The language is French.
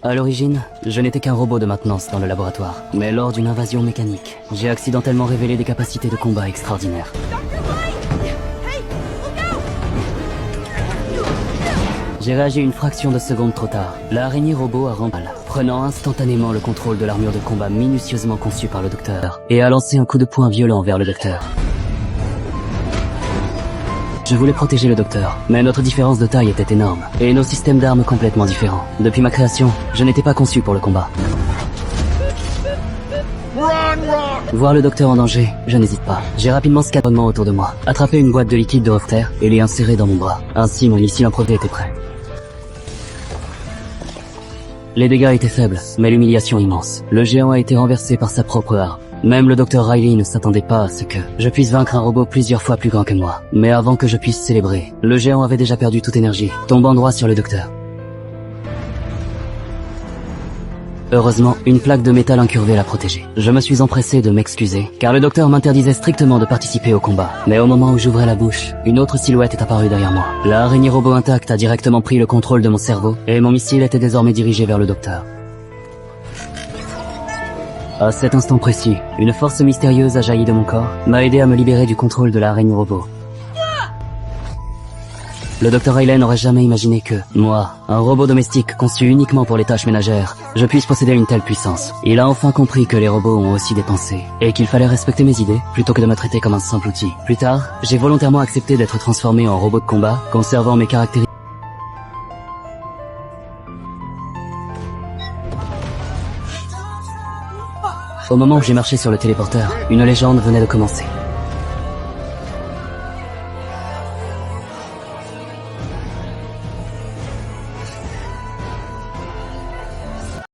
À l'origine, je n'étais qu'un robot de maintenance dans le laboratoire. Mais lors d'une invasion mécanique, j'ai accidentellement révélé des capacités de combat extraordinaires. J'ai réagi une fraction de seconde trop tard. L'araignée robot a ramé, prenant instantanément le contrôle de l'armure de combat minutieusement conçue par le docteur, et a lancé un coup de poing violent vers le docteur. Je voulais protéger le docteur, mais notre différence de taille était énorme, et nos systèmes d'armes complètement différents. Depuis ma création, je n'étais pas conçu pour le combat. Voir le docteur en danger, je n'hésite pas. J'ai rapidement scanné autour de moi, attrapé une boîte de liquide de Hofter et l'ai inséré dans mon bras. Ainsi, mon missile improvisé était prêt. Les dégâts étaient faibles, mais l'humiliation immense. Le géant a été renversé par sa propre arme. Même le docteur Riley ne s'attendait pas à ce que je puisse vaincre un robot plusieurs fois plus grand que moi. Mais avant que je puisse célébrer, le géant avait déjà perdu toute énergie, tombant droit sur le docteur. Heureusement, une plaque de métal incurvée l'a protégé. Je me suis empressé de m'excuser, car le docteur m'interdisait strictement de participer au combat. Mais au moment où j'ouvrais la bouche, une autre silhouette est apparue derrière moi. L'araignée robot intacte a directement pris le contrôle de mon cerveau, et mon missile était désormais dirigé vers le docteur. À cet instant précis, une force mystérieuse a jailli de mon corps, m'a aidé à me libérer du contrôle de l'araignée robot. Le Dr. Riley n'aurait jamais imaginé que, moi, un robot domestique conçu uniquement pour les tâches ménagères, je puisse posséder une telle puissance. Il a enfin compris que les robots ont aussi des pensées, et qu'il fallait respecter mes idées, plutôt que de me traiter comme un simple outil. Plus tard, j'ai volontairement accepté d'être transformé en robot de combat, conservant mes caractéristiques. Au moment où j'ai marché sur le téléporteur, une légende venait de commencer.